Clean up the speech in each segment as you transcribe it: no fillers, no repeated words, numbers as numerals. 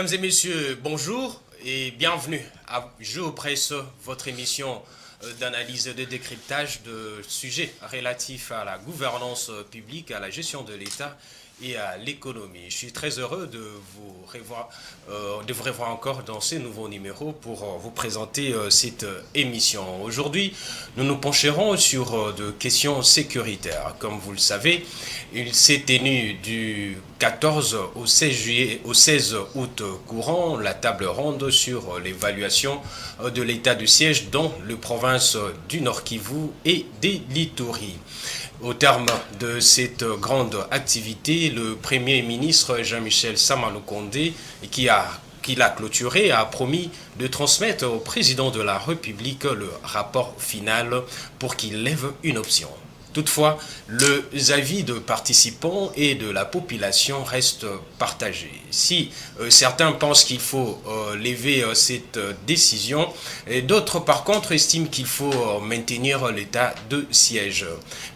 Mesdames et messieurs, bonjour et bienvenue à Jour Presse, votre émission d'analyse et de décryptage de sujets relatifs à la gouvernance publique, à la gestion de l'État et à l'économie. Je suis très heureux de vous revoir encore dans ces nouveaux numéros pour vous présenter cette émission. Aujourd'hui, nous nous pencherons sur de questions sécuritaires. Comme vous le savez, il s'est tenu du 14 au 16 août courant la table ronde sur l'évaluation de l'état de siège dans les provinces du Nord Kivu et des Littoris. Au terme de cette grande activité, le Premier ministre Jean-Michel Sama-Lukonde, qui l'a clôturé, a promis de transmettre au président de la République le rapport final pour qu'il lève une option. Toutefois, les avis de participants et de la population restent partagés. Si certains pensent qu'il faut lever cette décision, et d'autres par contre estiment qu'il faut maintenir l'état de siège.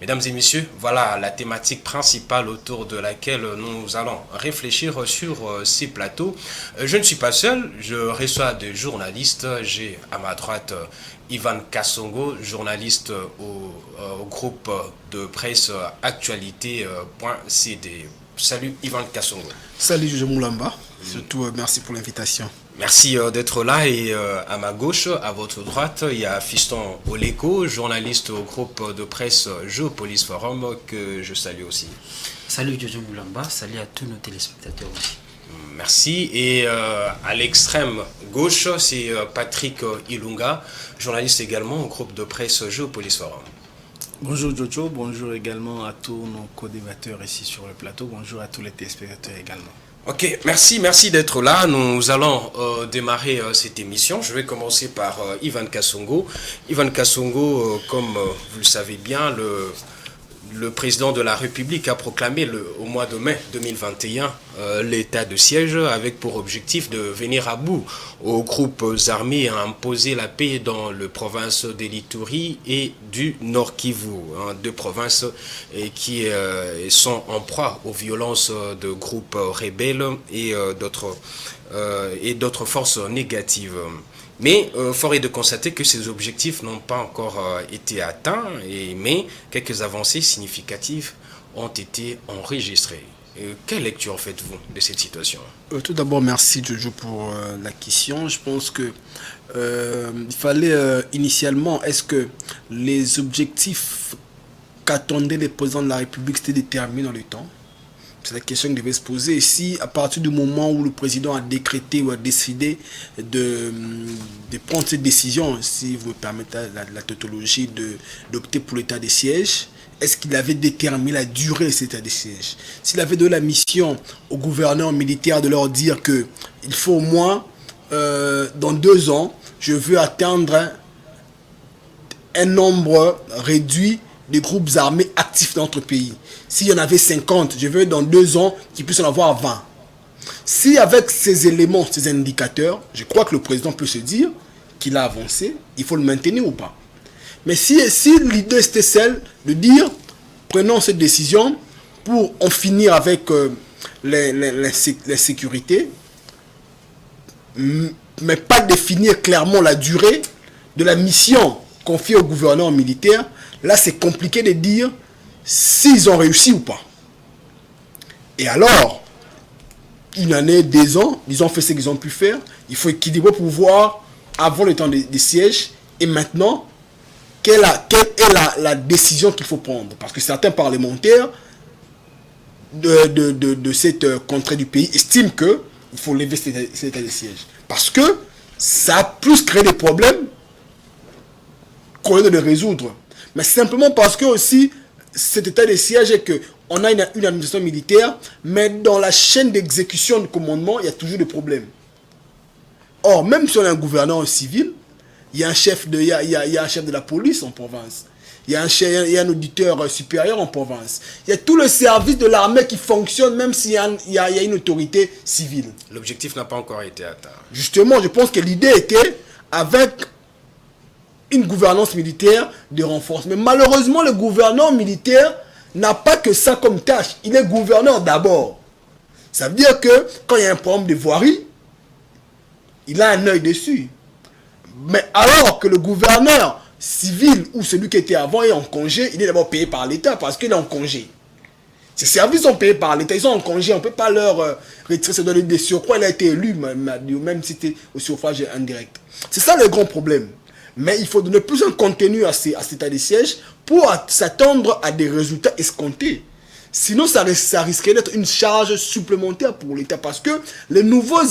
Mesdames et messieurs, voilà la thématique principale autour de laquelle nous allons réfléchir sur ces plateaux. Je ne suis pas seul, je reçois des journalistes. J'ai à ma droite Ivan Kassongo, journaliste au groupe de presse actualité.cd. Salut Ivan Kassongo. Salut Jojo Moulamba, surtout merci pour l'invitation. Merci d'être là et à ma gauche, à votre droite, il y a Fiston Oleko, journaliste au groupe de presse Géopolis Forum que je salue aussi. Salut Jojo Moulamba, salut à tous nos téléspectateurs aussi. Merci. Et à l'extrême gauche, c'est Patrick Ilunga, journaliste également au groupe de presse Géopolis Forum. Bonjour Jojo, bonjour également à tous nos co-débatteurs ici sur le plateau, bonjour à tous les téléspectateurs également. Ok, merci d'être là. Nous allons démarrer cette émission. Je vais commencer par Ivan Kassongo. Ivan Kassongo, comme vous le savez bien, le président de la République a proclamé au mois de mai 2021 l'état de siège avec pour objectif de venir à bout aux groupes armés à imposer la paix dans les provinces des Littoris et du Nord Kivu, deux provinces qui sont en proie aux violences de groupes rebelles et d'autres forces négatives. Mais fort est de constater que ces objectifs n'ont pas encore été atteints, mais quelques avancées significatives ont été enregistrées. Quelle lecture faites-vous de cette situation ? Tout d'abord, merci Jojo pour la question. Je pense que il fallait initialement, est-ce que les objectifs qu'attendaient les présidents de la République étaient déterminés dans le temps ? C'est la question qui devait se poser. Si à partir du moment où le président a décrété ou a décidé de prendre cette décision, si vous me permettez la tautologie, d'opter pour l'état de siège, est-ce qu'il avait déterminé la durée de cet état de siège? S'il avait donné la mission au gouverneur militaire de leur dire que il faut au moins, dans 2 ans, je veux atteindre un nombre réduit de groupes armés actifs dans notre pays. S'il y en avait 50, je veux dans 2 ans qu'il puisse en avoir 20. Si avec ces éléments, ces indicateurs, je crois que le président peut se dire qu'il a avancé, il faut le maintenir ou pas. Mais si l'idée était celle de dire, prenons cette décision pour en finir avec les sécurités, mais pas définir clairement la durée de la mission confiée au gouverneur militaire, là c'est compliqué de dire s'ils ont réussi ou pas. Et alors, une année, 2 ans, ils ont fait ce qu'ils ont pu faire. Il faut équilibrer pour voir, avant le temps des sièges, et maintenant, quelle est la décision qu'il faut prendre. Parce que certains parlementaires de cette contrée du pays estiment qu'il faut lever cet état de siège. Parce que ça a plus créé des problèmes qu'on lieu de les résoudre. Mais simplement parce que aussi, cet état de siège est qu'on a une administration militaire, mais dans la chaîne d'exécution du commandement, il y a toujours des problèmes. Or, même si on a un gouverneur civil, il y a un chef de la police en province. Il y a un auditeur supérieur en province. Il y a tout le service de l'armée qui fonctionne, même s'il y a une autorité civile. L'objectif n'a pas encore été atteint. Justement, je pense que l'idée était, avec une gouvernance militaire, de renforcer. Mais malheureusement, le gouverneur militaire n'a pas que ça comme tâche. Il est gouverneur d'abord. Ça veut dire que quand il y a un problème de voirie, il a un œil dessus. Mais alors que le gouverneur civil ou celui qui était avant est en congé, il est d'abord payé par l'État parce qu'il est en congé. Ces services sont payés par l'État, ils sont en congé, on ne peut pas leur retirer, se donner des surcroîts, il a été élu, même si c'était au suffrage indirect. C'est ça le grand problème. Mais il faut donner plus un contenu à cet état de siège pour s'attendre à des résultats escomptés. Sinon, ça risquerait d'être une charge supplémentaire pour l'État parce que les nouveaux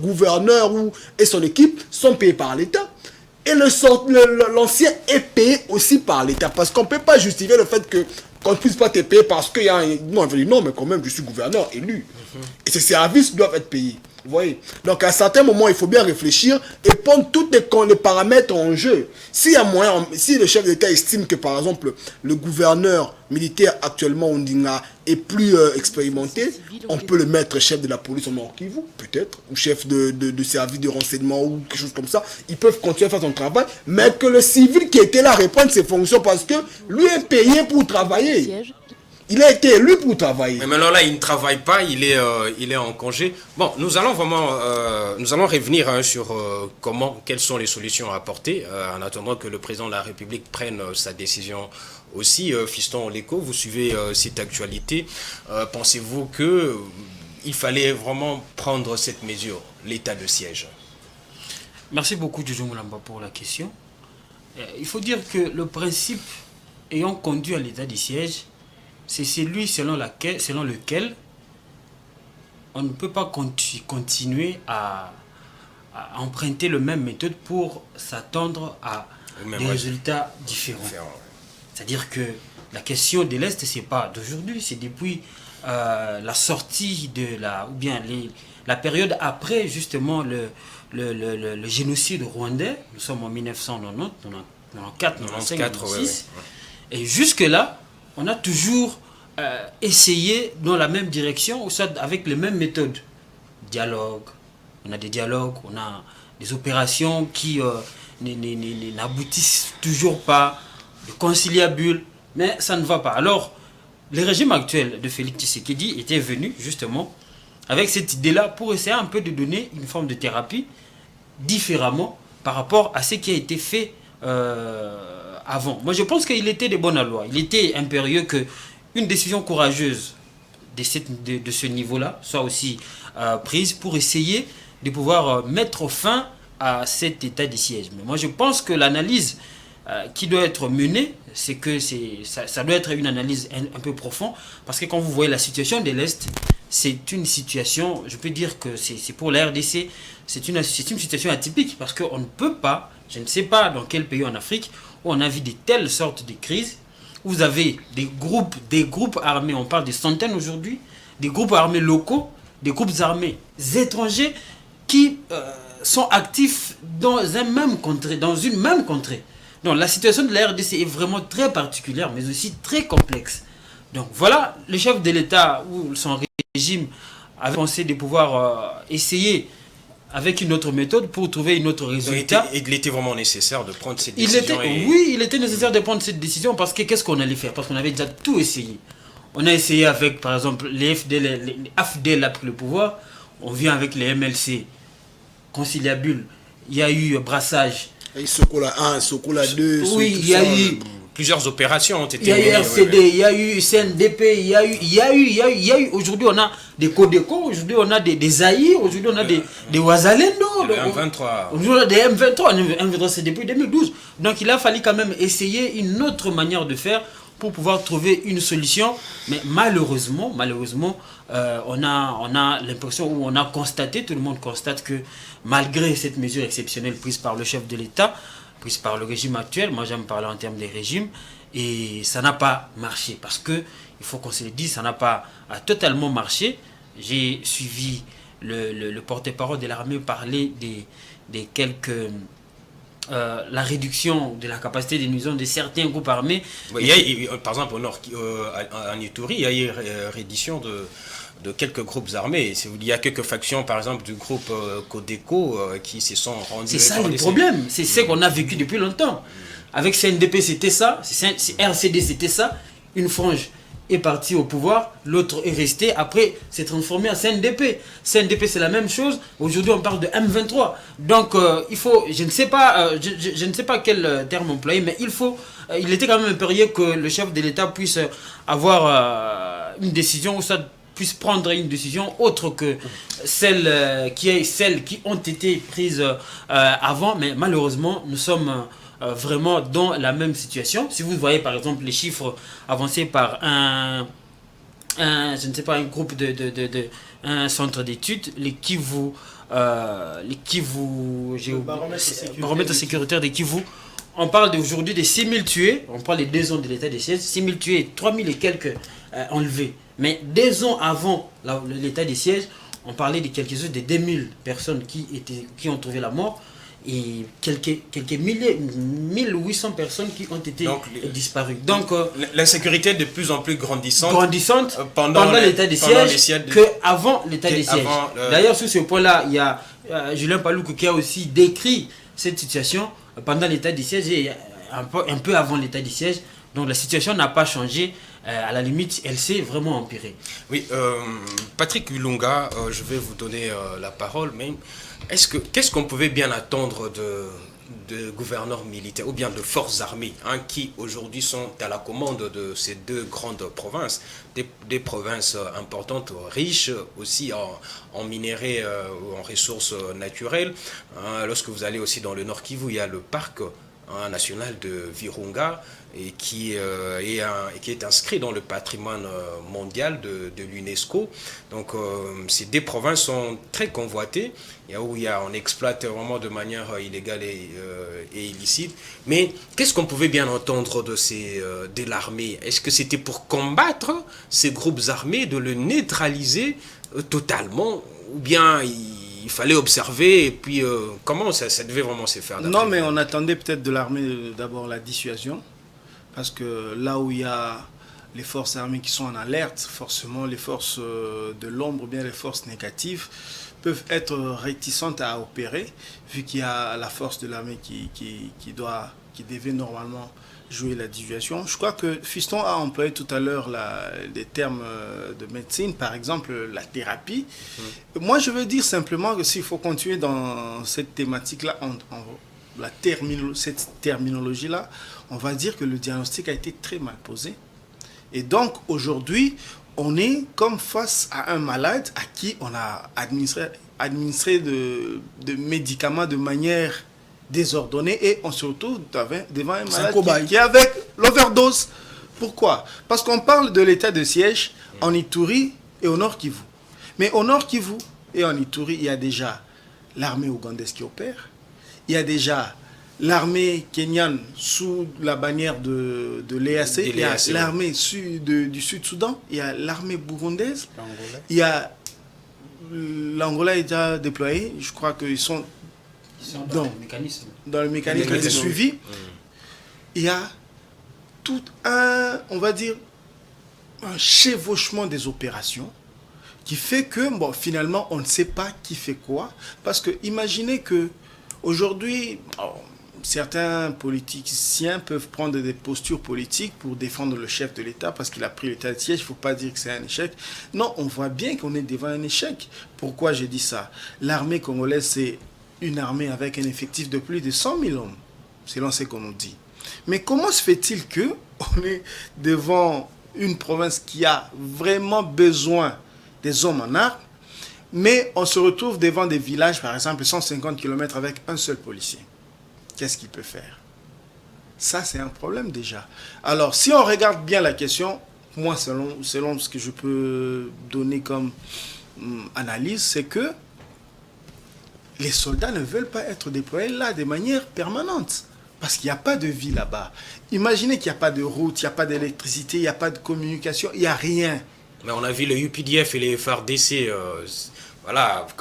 gouverneurs et son équipe sont payés par l'État. Et l'ancien est payé aussi par l'État. Parce qu'on ne peut pas justifier le fait qu'on ne puisse pas te payer parce qu'il y a un... Non, mais quand même, je suis gouverneur élu. Et ces services doivent être payés. Vous voyez? Donc, à un certain moment, il faut bien réfléchir et prendre tous les paramètres en jeu. S'il y a moyen, si le chef d'État estime que, par exemple, le gouverneur militaire actuellement, on dit, est plus expérimenté, on peut le mettre chef de la police en Nord-Kivu, peut-être, ou chef de service de renseignement ou quelque chose comme ça. Ils peuvent continuer à faire son travail, mais que le civil qui était là reprenne ses fonctions parce que lui est payé pour travailler. Il a été élu pour travailler. Mais maintenant là, il ne travaille pas, il est en congé. Bon, nous allons revenir sur quelles sont les solutions à apporter en attendant que le président de la République prenne sa décision aussi. Fiston Oleko, vous suivez cette actualité. Pensez-vous qu'il fallait vraiment prendre cette mesure, l'état de siège? Merci beaucoup, Jojo Moulamba, pour la question. Il faut dire que le principe ayant conduit à l'état de siège, c'est celui selon lequel on ne peut pas continuer à emprunter la même méthode pour s'attendre à des résultats différents. C'est-à-dire que la question de l'Est, ce n'est pas d'aujourd'hui, c'est depuis la sortie la période après justement le génocide rwandais. Nous sommes en 1990, 94, 95, 96. Et jusque-là, on a toujours essayé dans la même direction, ou soit avec les mêmes méthodes. Dialogue, on a des dialogues, on a des opérations qui n'aboutissent toujours pas, de conciliabule, mais ça ne va pas. Alors, le régime actuel de Félix Tshisekedi était venu justement avec cette idée-là pour essayer un peu de donner une forme de thérapie différemment par rapport à ce qui a été fait avant. Moi, je pense qu'il était de bonne loi. Il était impérieux qu'une décision courageuse de ce niveau-là soit aussi prise pour essayer de pouvoir mettre fin à cet état de siège. Mais moi, je pense que l'analyse qui doit être menée, c'est que ça doit être une analyse un peu profonde, parce que quand vous voyez la situation de l'Est, c'est une situation, je peux dire que c'est pour la RDC, c'est une situation atypique, parce qu'on ne peut pas, je ne sais pas dans quel pays en Afrique, où on a vu de telles sortes de crises, où vous avez des groupes armés, on parle de centaines aujourd'hui, des groupes armés locaux, des groupes armés étrangers qui sont actifs dans une même contrée. Donc la situation de la RDC est vraiment très particulière, mais aussi très complexe. Donc voilà, le chef de l'État ou son régime avait pensé de pouvoir essayer avec une autre méthode pour trouver une autre résultat. Il était vraiment nécessaire de prendre cette décision. Oui, il était nécessaire de prendre cette décision parce que qu'est-ce qu'on allait faire? Parce qu'on avait déjà tout essayé. On a essayé avec, par exemple, les AFDL a pris le pouvoir. On vient avec les MLC, conciliabule. Il y a eu brassage. Il y a eu Sokola 1, Sokola 2. Oui, il y a eu... Plusieurs opérations ont été menées. Il y a eu RCD, il y a eu CNDP, il y a eu aujourd'hui on a des Codeco, aujourd'hui on a des Zaïre, aujourd'hui on a des Ouazalendo. Des M23. Aujourd'hui on a des M23, M23 c'est depuis 2012. Donc il a fallu quand même essayer une autre manière de faire pour pouvoir trouver une solution. Mais malheureusement, on a l'impression, ou on a constaté, tout le monde constate que malgré cette mesure exceptionnelle prise par le chef de l'État, prise par le régime actuel, moi j'aime parler en termes des régimes, et ça n'a pas marché, parce que, il faut qu'on se le dise, ça n'a pas totalement marché. J'ai suivi le porte-parole de l'armée parler des quelques... la réduction de la capacité de nuisance de certains groupes armés. Par exemple, au nord, en Ituri, il y a eu reddition de quelques groupes armés. Il y a quelques factions, par exemple, du groupe Codeco qui se sont rendus... C'est ça le problème. C'est ce qu'on a vécu depuis longtemps. Avec CNDP, c'était ça. RCD, c'était ça. Une frange est parti au pouvoir, l'autre est resté, après s'est transformé en CNDP. CNDP c'est la même chose, aujourd'hui on parle de M23. Donc il faut, je ne sais pas, je ne sais pas quel terme employer, mais il était quand même impérieux que le chef de l'État puisse avoir une décision, ou ça puisse prendre une décision autre que celles qui ont été prises avant, mais malheureusement nous sommes vraiment dans la même situation. Si vous voyez par exemple les chiffres avancés par je ne sais pas, un groupe un centre d'études, les Kivu, baromètre sécuritaire des Kivu, on parle aujourd'hui de 6 000 tués, on parle des 2 ans de l'état des sièges, 6 000 tués, 3 000 et quelques enlevés. Mais 2 ans avant l'état des sièges, on parlait de quelque chose de 2 000 personnes qui ont trouvé la mort, et quelques milliers, 1800 personnes qui ont été disparues. Donc l'insécurité est de plus en plus grandissante pendant l'état des sièges qu'avant l'état des sièges. D'ailleurs, sur ce point-là, il y a Julien Paluku qui a aussi décrit cette situation pendant l'état des sièges et un peu avant l'état des sièges. Donc la situation n'a pas changé. À la limite, elle s'est vraiment empirée. Oui, Patrick Ulunga, je vais vous donner la parole, mais qu'est-ce qu'on pouvait bien attendre de gouverneurs militaires ou bien de forces armées qui aujourd'hui sont à la commande de ces 2 grandes provinces, des provinces importantes, riches aussi en minerais ou en ressources naturelles. Lorsque vous allez aussi dans le Nord Kivu, il y a le parc national de Virunga et qui est inscrit dans le patrimoine mondial de l'UNESCO. Donc ces 2 provinces sont très convoitées, où on exploite vraiment de manière illégale et illicite. Mais qu'est-ce qu'on pouvait bien entendre de l'armée? Est-ce que c'était pour combattre ces groupes armés, de le neutraliser totalement, ou bien il fallait observer, et puis comment ça devait vraiment se faire? Non, mais on attendait peut-être de l'armée d'abord la dissuasion, parce que là où il y a les forces armées qui sont en alerte, forcément les forces de l'ombre ou bien les forces négatives peuvent être réticentes à opérer, vu qu'il y a la force de l'armée qui devait normalement jouer la dissuasion. Je crois que Fiston a employé tout à l'heure des termes de médecine, par exemple la thérapie. Moi, je veux dire simplement que s'il faut continuer dans cette thématique-là, cette terminologie-là, on va dire que le diagnostic a été très mal posé. Et donc, aujourd'hui, on est comme face à un malade à qui on a administré de médicaments de manière désordonnée, et on se retrouve devant un malade qui est avec l'overdose. Pourquoi? Parce qu'on parle de l'état de siège en Ituri et au Nord Kivu. Mais au Nord Kivu et en Ituri, il y a déjà l'armée ougandaise qui opère. Il y a déjà l'armée kenyane sous la bannière de l'EAC. Il y a l'armée du Sud-Soudan. Il y a l'armée burundaise. Il y a l'Angola est déjà déployé. Je crois qu'ils sont dans le mécanisme de suivi. Il y a tout on va dire, un chevauchement des opérations qui fait que, finalement, on ne sait pas qui fait quoi. Parce que imaginez que aujourd'hui, certains politiciens peuvent prendre des postures politiques pour défendre le chef de l'État parce qu'il a pris l'état de siège. Il ne faut pas dire que c'est un échec. Non, on voit bien qu'on est devant un échec. Pourquoi je dis ça? L'armée congolaise, c'est une armée avec un effectif de plus de 100 000 hommes, selon ce qu'on nous dit. Mais comment se fait-il qu'on est devant une province qui a vraiment besoin des hommes en armes, mais on se retrouve devant des villages, par exemple, 150 km avec un seul policier? Qu'est-ce qu'il peut faire? Ça, c'est un problème déjà. Alors, si on regarde bien la question, moi, selon ce que je peux donner comme analyse, c'est que les soldats ne veulent pas être déployés là de manière permanente. Parce qu'il n'y a pas de vie là-bas. Imaginez qu'il n'y a pas de route, il n'y a pas d'électricité, il n'y a pas de communication, il n'y a rien. Mais on a vu le UPDF et les FARDC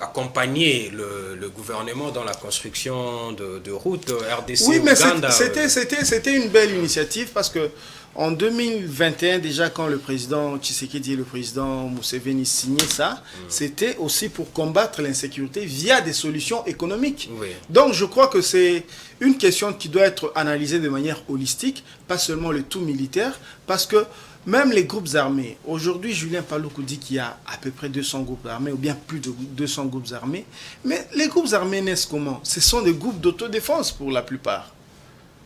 accompagner le gouvernement dans la construction de routes RDC. Oui, mais Ouganda. c'était une belle initiative parce que En 2021, déjà, quand le président Tshisekedi et le président Museveni signaient ça, c'était aussi pour combattre l'insécurité via des solutions économiques. Oui. Donc, je crois que c'est une question qui doit être analysée de manière holistique, pas seulement le tout militaire, parce que même les groupes armés, aujourd'hui, Julien Paluku dit qu'il y a à peu près 200 groupes armés, ou bien plus de 200 groupes armés, mais les groupes armés naissent comment? Ce sont des groupes d'autodéfense pour la plupart.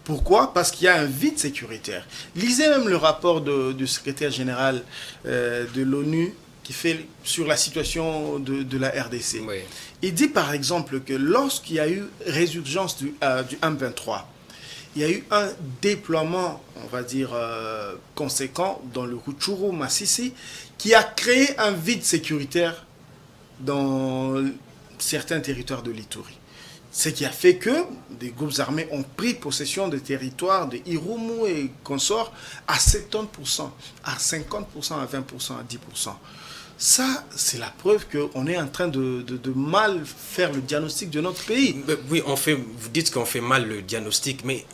Pourquoi? Parce qu'il y a un vide sécuritaire. Lisez même le rapport du secrétaire général de l'ONU qui fait sur la situation de la RDC. Oui. Il dit par exemple que lorsqu'il y a eu résurgence du M23, il y a eu un déploiement, on va dire, conséquent dans le Rutshuru, Masisi, qui a créé un vide sécuritaire dans certains territoires de l'Ituri. Ce qui a fait que des groupes armés ont pris possession de territoires de Irumu et consorts à 70%, à 50%, à 20%, à 10%. Ça, c'est la preuve qu'on est en train de mal faire le diagnostic de notre pays. Oui, vous dites qu'on fait mal le diagnostic, mais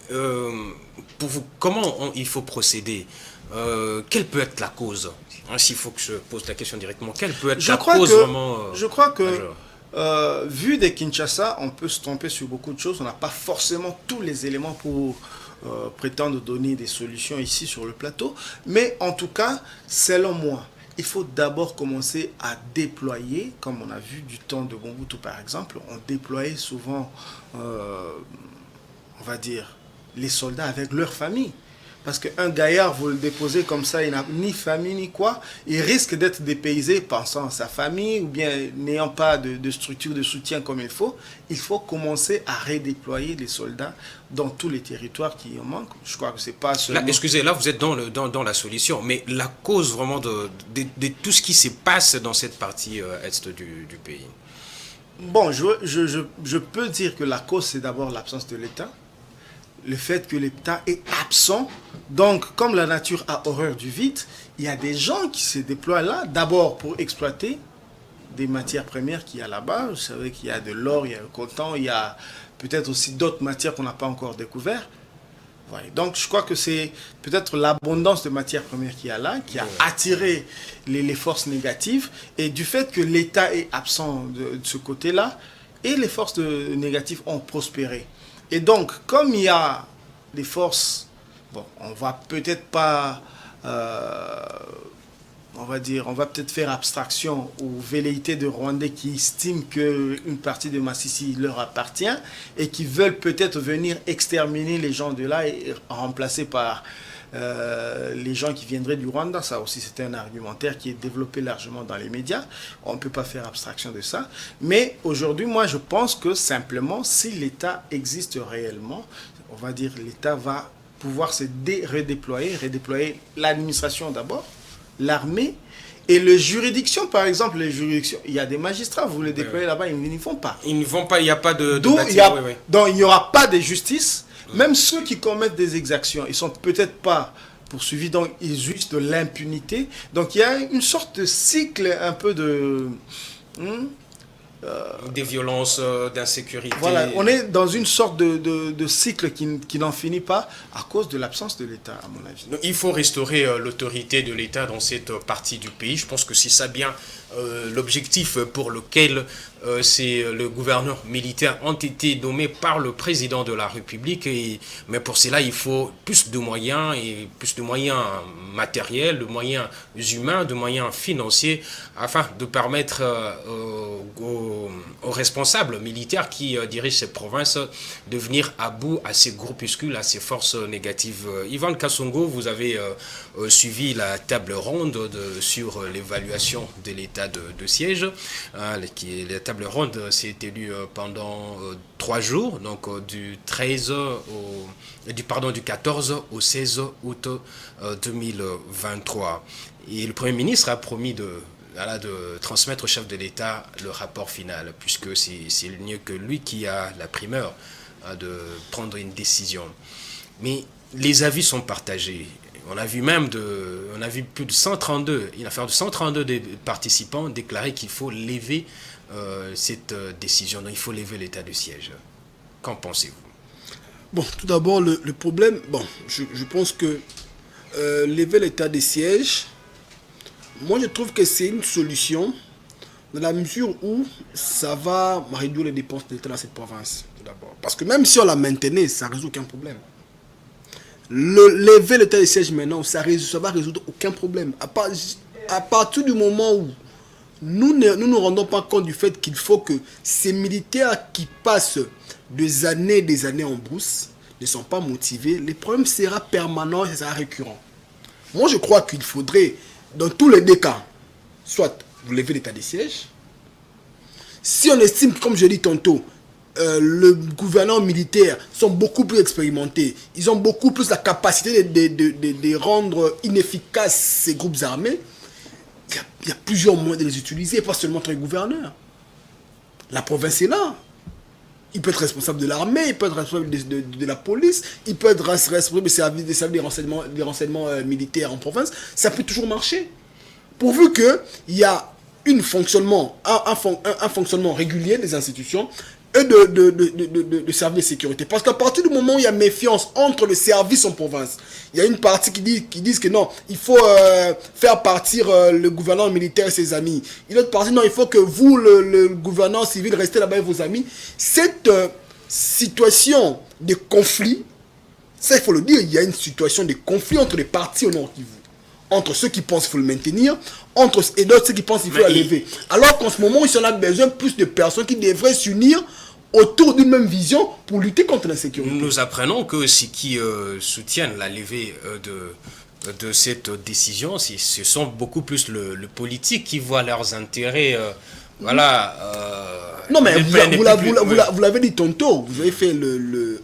pour vous, comment il faut procéder? Quelle peut être la cause? S'il faut que je pose la question directement, quelle peut être la cause vraiment Je crois que vu des Kinshasa, on peut se tromper sur beaucoup de choses. On n'a pas forcément tous les éléments pour prétendre donner des solutions ici sur le plateau. Mais en tout cas, selon moi, il faut d'abord commencer à déployer, comme on a vu du temps de Mobutu par exemple, on déployait souvent, on va dire, les soldats avec leur famille. Parce qu'un gaillard, vous le déposez comme ça, il n'a ni famille ni quoi, il risque d'être dépaysé pensant à sa famille ou bien n'ayant pas de structure de soutien comme il faut. Il faut commencer à redéployer les soldats dans tous les territoires qui en manquent. Je crois que c'est pas seulement... Là, excusez, là vous êtes dans la solution, mais la cause vraiment de tout ce qui se passe dans cette partie est du pays. Bon, je peux dire que la cause, c'est d'abord l'absence de l'État. Le fait que l'État est absent. Donc, comme la nature a horreur du vide, il y a des gens qui se déploient là, d'abord pour exploiter des matières premières qu'il y a là-bas. Vous savez qu'il y a de l'or, il y a le coltan, il y a peut-être aussi d'autres matières qu'on n'a pas encore découvertes. Voilà. Donc, je crois que c'est peut-être l'abondance de matières premières qu'il y a là, qui a attiré les forces négatives. Et du fait que l'État est absent de ce côté-là, et les forces négatives ont prospéré. Et donc, comme il y a des forces, bon, on va peut-être pas, on va peut-être faire abstraction aux velléités de Rwandais qui estiment qu'une partie de Masisi leur appartient et qui veulent peut-être venir exterminer les gens de là et remplacer par les gens qui viendraient du Rwanda. Ça aussi, c'est un argumentaire qui est développé largement dans les médias. On ne peut pas faire abstraction de ça. Mais aujourd'hui, moi, je pense que simplement, si l'État existe réellement, on va dire l'État va pouvoir se redéployer l'administration d'abord, l'armée et les juridictions. Par exemple, les juridictions, il y a des magistrats, vous les déployez là-bas, ils n'y vont pas. Ils ne vont pas, il n'y a pas de donc, il n'y aura pas de justice. Même ceux qui commettent des exactions, ils ne sont peut-être pas poursuivis, donc ils jouissent de l'impunité. Donc il y a une sorte de cycle un peu de... des violences, d'insécurité. Voilà, on est dans une sorte de cycle qui n'en finit pas à cause de l'absence de l'État, à mon avis. Donc, il faut restaurer l'autorité de l'État dans cette partie du pays. Je pense que c'est ça bien l'objectif pour lequel le gouverneur militaire ont été nommés par le président de la République. Mais pour cela, il faut plus de moyens, et plus de moyens matériels, de moyens humains, de moyens financiers, afin de permettre aux responsables militaires qui dirigent ces provinces de venir à bout à ces groupuscules, à ces forces négatives. Ivan Kassongo, vous avez suivi la table ronde sur l'évaluation de l'état de siège. La table ronde s'est tenue pendant 3 jours, donc du 14 au 16 août 2023. Et le Premier ministre a promis de transmettre au chef de l'État le rapport final, puisque c'est mieux que lui qui a la primeur de prendre une décision. Mais les avis sont partagés. On a vu plus de 132, une affaire de 132 participants déclarer qu'il faut lever cette décision. Donc il faut lever l'état de siège. Qu'en pensez-vous? Bon, tout d'abord, le problème, bon, je pense que lever l'état de siège, moi je trouve que c'est une solution dans la mesure où ça va réduire les dépenses de l'État dans cette province, tout d'abord. Parce que même si on la maintenait, ça ne résout aucun problème. Lever l'état de siège maintenant, ça va résoudre aucun problème. À partir du moment où nous ne nous rendons pas compte du fait qu'il faut que ces militaires qui passent des années en brousse ne sont pas motivés, le problème sera permanent et ça sera récurrent. Moi, je crois qu'il faudrait, dans tous les deux cas, soit vous levez l'état de siège. Si on estime, comme je l'ai dit tantôt, le gouvernement militaire sont beaucoup plus expérimentés, ils ont beaucoup plus la capacité de rendre inefficaces ces groupes armés, il y a plusieurs moyens de les utiliser, pas seulement entre les gouverneurs. La province est là. Il peut être responsable de l'armée, il peut être responsable de la police, il peut être responsable des renseignements militaires en province. Ça peut toujours marcher. Pourvu qu'il y a un fonctionnement régulier des institutions et de services de sécurité. Parce qu'à partir du moment où il y a méfiance entre les services en province, il y a une partie qui disent que non, il faut faire partir le gouvernement militaire et ses amis. Et l'autre partie, non, il faut que vous, le gouvernement civil, restez là-bas avec vos amis. Cette situation de conflit, ça il faut le dire, il y a une situation de conflit entre les partis au Nord Kivu. Entre ceux qui pensent qu'il faut le maintenir, et d'autres ceux qui pensent qu'il faut l'élever. Alors qu'en ce moment, il y en a besoin plus de personnes qui devraient s'unir autour d'une même vision pour lutter contre l'insécurité. Nous apprenons que ceux qui soutiennent la levée de cette décision, ce sont beaucoup plus le politique qui voit leurs intérêts. Non, mais vous l'avez dit tantôt, vous avez fait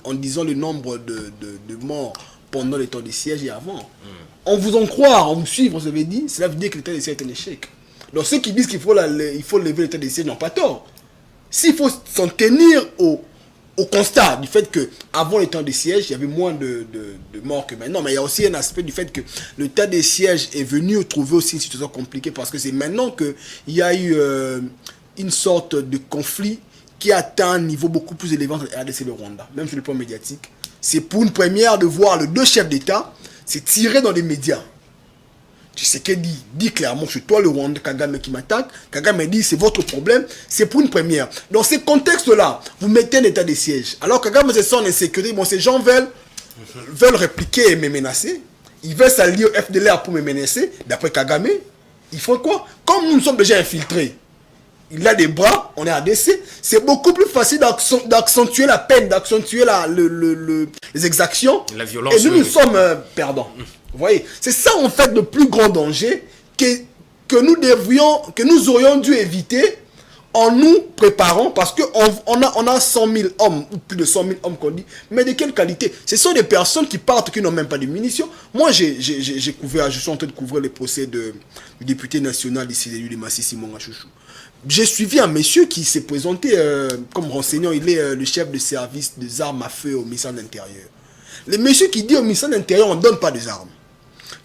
en disant le nombre de morts pendant les temps de siège et avant. On vous en croire, on vous suivre, vous avez dit, cela veut dire que l'état de siège est un échec. Donc ceux qui disent qu'il faut lever l'état de siège n'ont pas tort. S'il faut s'en tenir au constat du fait qu'avant les temps de siège, il y avait moins de morts que maintenant, mais il y a aussi un aspect du fait que l'état de siège est venu trouver aussi une situation compliquée parce que c'est maintenant qu'il y a eu une sorte de conflit qui atteint un niveau beaucoup plus élevé entre la RDC et le Rwanda, même sur le plan médiatique. C'est pour une première de voir les deux chefs d'État c'est tiré dans les médias. Tshisekedi dit clairement, c'est toi le Rwanda, Kagame qui m'attaque. Kagame dit, c'est votre problème. C'est pour une première. Dans ces contextes-là, vous mettez un état de siège. Alors Kagame se sent en insécurité. Bon, ces gens veulent répliquer et me menacer. Ils veulent s'allier au FDLR pour me menacer. D'après Kagame, ils font quoi? Comme nous sommes déjà infiltrés, il a des bras, on est ADC, c'est beaucoup plus facile d'accentuer la peine, d'accentuer les exactions. La violence. Et nous sommes perdants. Vous voyez, c'est ça en fait le plus grand danger que nous aurions dû éviter en nous préparant, parce qu'on a 100 000 hommes, ou plus de 100 000 hommes qu'on dit, mais de quelle qualité? Ce sont des personnes qui partent, qui n'ont même pas de munitions. Moi, je suis en train de couvrir les procès du député national ici, de Massissi Mongachouchou. J'ai suivi un monsieur qui s'est présenté comme renseignant, il est le chef de service des armes à feu au ministère de l'Intérieur. Le monsieur qui dit au ministère de l'Intérieur, on ne donne pas des armes.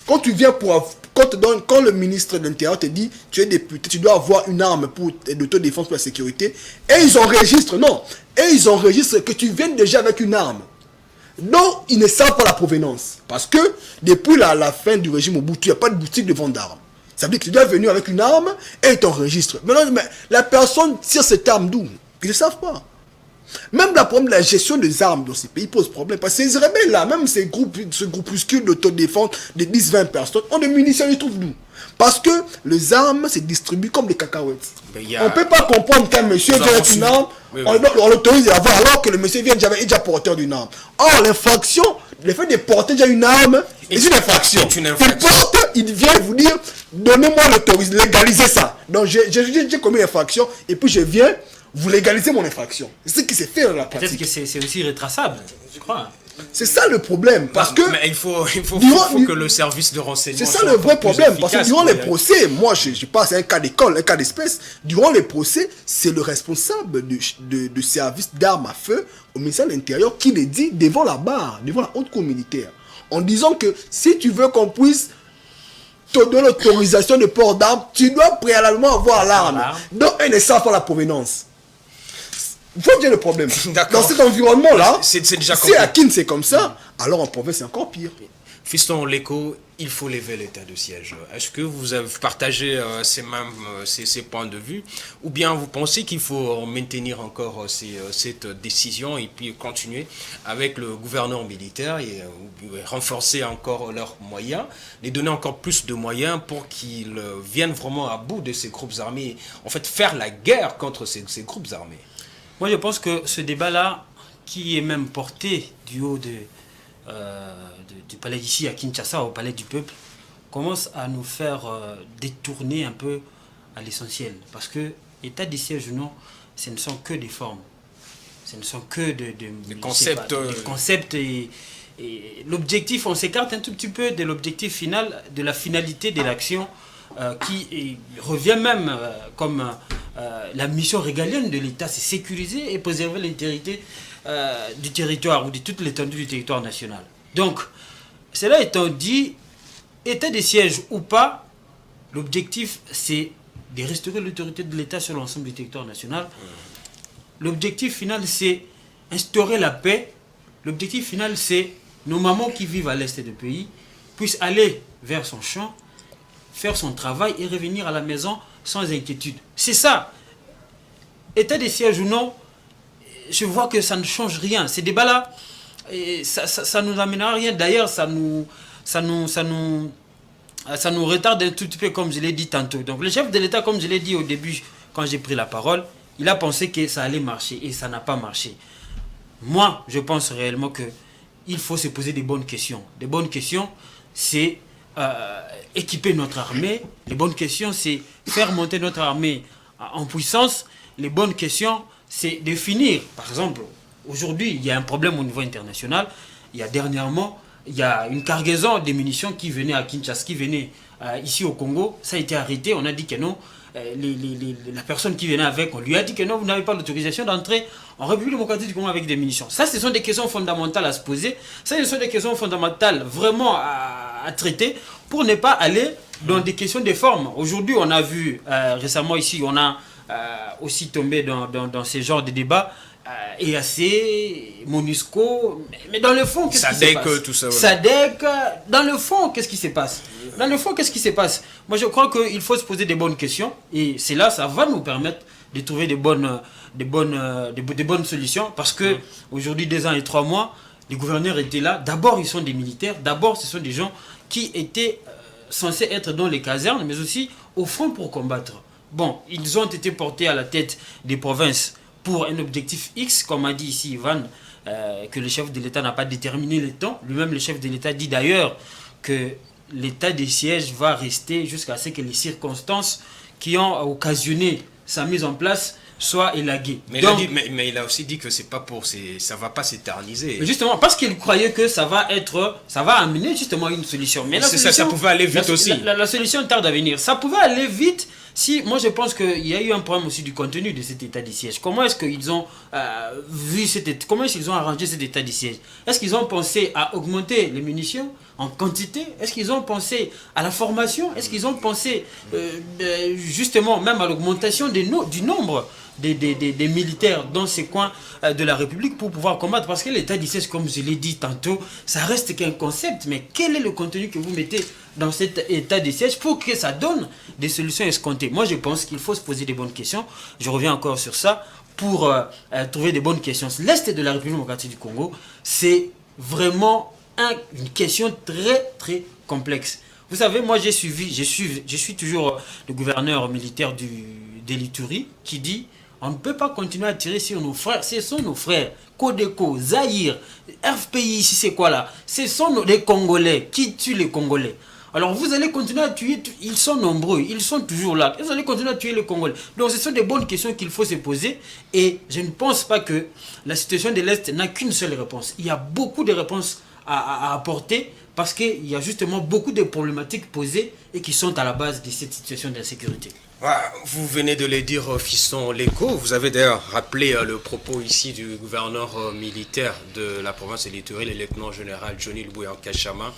Quand tu viens quand le ministre de l'Intérieur te dit, tu es député, tu dois avoir une arme pour l'autodéfense, pour la sécurité, et ils enregistrent, que tu viennes déjà avec une arme. Donc, ils ne savent pas la provenance. Parce que, depuis la fin du régime Mobutu, il n'y a pas de boutique de vente d'armes. Ça veut dire que tu dois venir avec une arme et ils t'enregistrent. Mais la personne tire cette arme d'où? Ils ne savent pas. Même le problème de la gestion des armes dans ces pays pose problème. Parce que ces rebelles-là, même ce groupuscule d'autodéfense de 10-20 personnes, ont des munitions, ils trouvent d'où? Parce que les armes se distribuent comme des cacahuètes. On ne peut pas comprendre qu'un monsieur vient avec une arme, on l'autorise à avoir, alors que le monsieur vient déjà porteur d'une arme. Or, l'infraction, le fait de porter déjà une arme, c'est une infraction. Il porte, il vient vous dire, donnez-moi l'autorisation, légalisez ça. Donc, j'ai commis une infraction, et puis je viens, vous légalisez mon infraction. C'est ce qui s'est fait dans la pratique. Peut-être que c'est aussi retraçable, je crois. C'est ça le problème, parce que... Mais il faut que le service de renseignement... C'est ça le vrai problème, parce que durant les procès, moi je passe à un cas d'école, un cas d'espèce, durant les procès, c'est le responsable du service d'armes à feu au ministère de l'Intérieur qui le dit devant la barre, devant la haute cour militaire, en disant que si tu veux qu'on puisse te donner l'autorisation de port d'armes, tu dois préalablement avoir l'arme. Donc, ils ne savent pas la provenance. Il faut dire le problème. Dans cet environnement-là, c'est déjà si à Kin c'est comme ça, alors en province c'est encore pire. Fiston Leko, il faut lever l'état de siège. Est-ce que vous avez partagé ces points de vue, ou bien vous pensez qu'il faut maintenir encore cette décision et puis continuer avec le gouverneur militaire et renforcer encore leurs moyens, les donner encore plus de moyens pour qu'ils viennent vraiment à bout de ces groupes armés, en fait faire la guerre contre ces groupes armés? Moi, je pense que ce débat-là, qui est même porté du haut du palais d'ici à Kinshasa, au palais du peuple, commence à nous faire détourner un peu à l'essentiel. Parce que état de siège ou non, ce ne sont que des formes. Ce ne sont que des concepts. Des concepts et l'objectif, on s'écarte un tout petit peu de l'objectif final, de la finalité de l'action qui revient même comme la mission régalienne de l'État, c'est sécuriser et préserver l'intégrité du territoire ou de toute l'étendue du territoire national. Donc, cela étant dit, état de siège ou pas, l'objectif c'est de restaurer l'autorité de l'État sur l'ensemble du territoire national. L'objectif final c'est instaurer la paix. L'objectif final c'est nos mamans qui vivent à l'est du pays puissent aller vers son champ, faire son travail et revenir à la maison sans inquiétude. C'est ça. État de siège ou non, je vois que ça ne change rien. Ces débats-là, ça nous amènera à rien. D'ailleurs, ça nous retarde un tout petit peu, comme je l'ai dit tantôt. Donc le chef de l'État, comme je l'ai dit au début, quand j'ai pris la parole, il a pensé que ça allait marcher et ça n'a pas marché. Moi, je pense réellement qu'il faut se poser des bonnes questions. Des bonnes questions, c'est équiper notre armée. Les bonnes questions, c'est faire monter notre armée en puissance. Les bonnes questions, c'est définir. Par exemple, aujourd'hui, il y a un problème au niveau international. Dernièrement, il y a une cargaison de munitions qui venait à Kinshasa, qui venait ici au Congo. Ça a été arrêté. On a dit que non. La personne qui venait avec, on lui a dit que non, vous n'avez pas l'autorisation d'entrer en République démocratique du Congo avec des munitions. Ça, ce sont des questions fondamentales à se poser. Ça, ce sont des questions fondamentales vraiment à traiter pour ne pas aller dans des questions de forme. Aujourd'hui, on a vu récemment ici, on a aussi tombé dans ce genre de débats. EAC, MONUSCO, mais dans le fond, qu'est-ce qui se passe? Tout ça, SADC, dans le fond, qu'est-ce qui se passe? Dans le fond, qu'est-ce qui se passe? Moi, je crois qu'il faut se poser des bonnes questions et c'est là, ça va nous permettre de trouver des bonnes solutions parce que aujourd'hui, 2 ans et 3 mois, les gouverneurs étaient là. D'abord, ils sont des militaires. D'abord, ce sont des gens qui étaient censés être dans les casernes, mais aussi au front pour combattre. Bon, ils ont été portés à la tête des provinces pour un objectif X, comme a dit ici Ivan, que le chef de l'État n'a pas déterminé le temps. Lui-même, le chef de l'État dit d'ailleurs que l'état des sièges va rester jusqu'à ce que les circonstances qui ont occasionné sa mise en place soient élaguées. Mais, donc, mais il a aussi dit que ça ne va pas s'éterniser. Justement, parce qu'il croyait que ça va amener justement une solution. Mais ça pouvait aller vite aussi. La solution tarde à venir. Ça pouvait aller vite. Si, moi je pense qu'il y a eu un problème aussi du contenu de cet état de siège. Comment est-ce qu'ils ont comment est-ce qu'ils ont arrangé cet état de siège? Est-ce qu'ils ont pensé à augmenter les munitions en quantité? Est-ce qu'ils ont pensé à la formation? Est-ce qu'ils ont pensé justement même à l'augmentation du nombre des militaires dans ces coins de la République pour pouvoir combattre? Parce que l'état de siège, comme je l'ai dit tantôt, ça reste qu'un concept. Mais quel est le contenu que vous mettez dans cet état de siège pour que ça donne des solutions escomptées? Moi, je pense qu'il faut se poser des bonnes questions. Je reviens encore sur ça pour trouver des bonnes questions. L'Est de la République démocratique du Congo, c'est vraiment une question très, très complexe. Vous savez, moi, je suis toujours le gouverneur militaire de l'Ituri qui dit on ne peut pas continuer à tirer sur nos frères. Ce sont nos frères. Codeco, Zaïre, FPI, ici c'est quoi là? Ce sont les Congolais qui tuent les Congolais. Alors vous allez continuer à tuer, ils sont nombreux, ils sont toujours là. Vous allez continuer à tuer les Congolais. Donc ce sont des bonnes questions qu'il faut se poser. Et je ne pense pas que la situation de l'Est n'a qu'une seule réponse. Il y a beaucoup de réponses à apporter parce qu'il y a justement beaucoup de problématiques posées et qui sont à la base de cette situation d'insécurité. Vous venez de le dire, Fiston Leko. Vous avez d'ailleurs rappelé le propos ici du gouverneur militaire de la province de l'Ituri, le lieutenant-général Johnny Lubuya Kachama,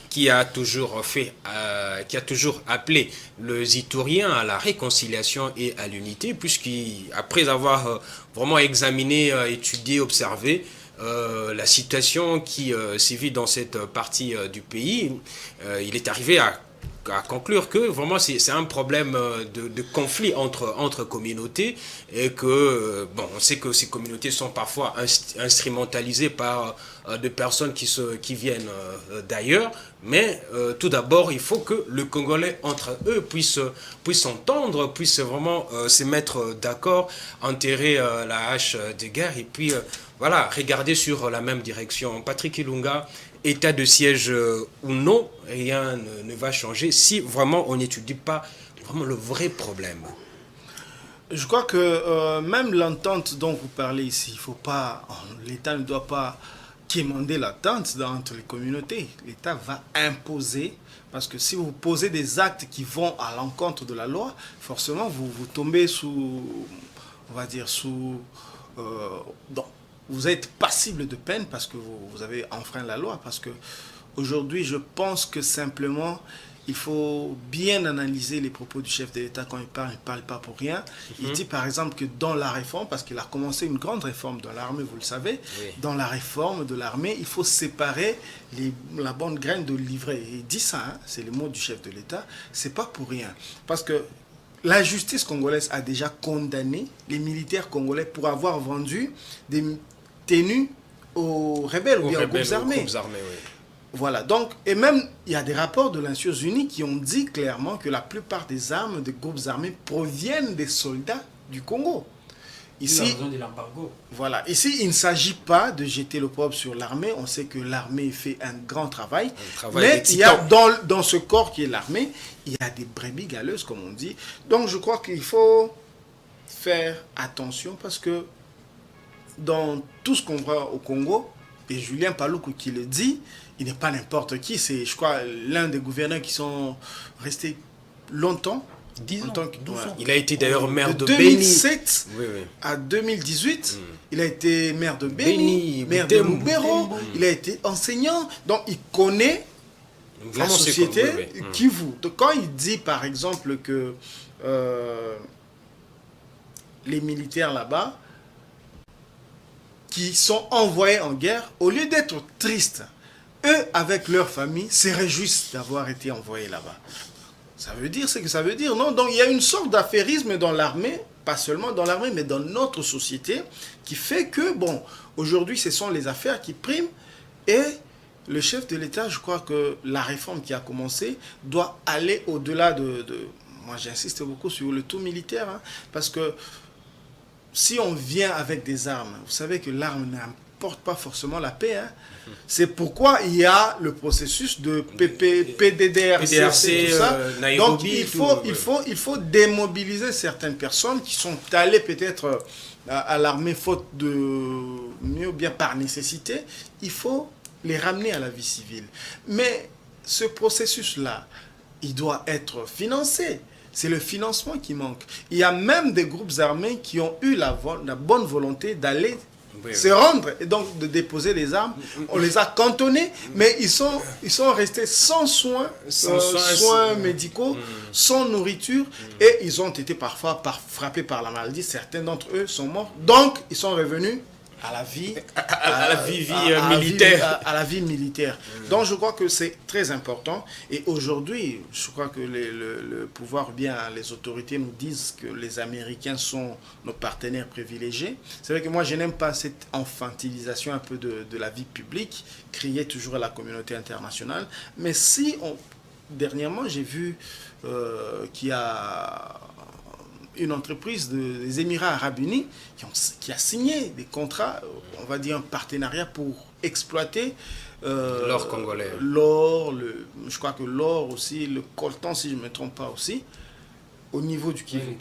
qui a toujours appelé les Ituriens à la réconciliation et à l'unité, puisqu'après avoir vraiment examiné, étudié, observé, la situation qui sévit dans cette partie du pays, il est arrivé à conclure que vraiment c'est un problème de conflit entre communautés et que, bon, on sait que ces communautés sont parfois instrumentalisées par des personnes qui viennent d'ailleurs, mais tout d'abord, il faut que le Congolais entre eux puisse s'entendre, puisse vraiment se mettre d'accord, enterrer la hache de guerre et puis voilà, regarder sur la même direction. Patrick Ilunga, état de siège ou non, rien ne va changer si vraiment on n'étudie pas vraiment le vrai problème. Je crois que même l'entente dont vous parlez ici, il faut pas, l'État ne doit pas quémander l'attente entre les communautés. L'État va imposer, parce que si vous posez des actes qui vont à l'encontre de la loi, forcément vous tombez sous, on va dire, vous êtes passible de peine parce que vous avez enfreint la loi. Parce que aujourd'hui, je pense que simplement, il faut bien analyser les propos du chef de l'État quand il ne parle pas pour rien. Il dit par exemple que dans la réforme, parce qu'il a commencé une grande réforme dans l'armée, vous le savez, oui. Dans la réforme de l'armée, il faut séparer la bonne graine de l'ivraie. Et il dit ça, hein, c'est le mot du chef de l'État, c'est pas pour rien. Parce que la justice congolaise a déjà condamné les militaires congolais pour avoir vendu des tenues aux rebelles ou bien aux groupes armés. Oui. Voilà, donc, et même, il y a des rapports de les Nations Unies qui ont dit clairement que la plupart des armes des groupes armés proviennent des soldats du Congo. Ici, voilà, ici, il ne s'agit pas de jeter l'opprobre sur l'armée. On sait que l'armée fait un grand travail. Mais il y a dans ce corps qui est l'armée, il y a des brebis galeuses, comme on dit. Donc, je crois qu'il faut faire attention parce que dans tout ce qu'on voit au Congo, et Julien Paluku qui le dit, il n'est pas n'importe qui, c'est, je crois, l'un des gouverneurs qui sont restés longtemps. 10 ans. Il a été d'ailleurs maire de 2007 Béni. À 2018, il a été maire de Béni, maire de Lubero, il a été enseignant, donc il connaît la société Kivu. Donc quand il dit par exemple que les militaires là-bas qui sont envoyés en guerre, au lieu d'être tristes, eux, avec leur famille, se réjouissent d'avoir été envoyés là-bas. Ça veut dire ce que ça veut dire, non? Donc il y a une sorte d'affairisme dans l'armée, pas seulement dans l'armée, mais dans notre société, qui fait que, bon, aujourd'hui, ce sont les affaires qui priment, et le chef de l'État, je crois que la réforme qui a commencé doit aller au-delà de... Moi, j'insiste beaucoup sur le tout militaire, hein, parce que si on vient avec des armes, vous savez que l'arme n'apporte pas forcément la paix. Hein. C'est pourquoi il y a le processus de PDDRC, tout ça. Donc il faut démobiliser certaines personnes qui sont allées peut-être à l'armée faute de mieux ou bien par nécessité. Il faut les ramener à la vie civile. Mais ce processus-là, il doit être financé. C'est le financement qui manque. Il y a même des groupes armés qui ont eu la bonne volonté d'aller se rendre et donc de déposer les armes. On les a cantonnés, mais ils sont restés sans soins médicaux, sans nourriture, et ils ont été parfois frappés par la maladie. Certains d'entre eux sont morts. Donc, ils sont revenus à la vie, militaire. Donc je crois que c'est très important. Et aujourd'hui, je crois que le pouvoir, bien les autorités nous disent que les Américains sont nos partenaires privilégiés. C'est vrai que moi je n'aime pas cette infantilisation un peu de la vie publique, crier toujours à la communauté internationale. Mais si dernièrement j'ai vu qu'il y a une entreprise des Émirats Arabes Unis qui a signé des contrats, on va dire un partenariat pour exploiter l'or congolais. Je crois que l'or aussi, le coltan si je ne me trompe pas aussi, au niveau du Kivu.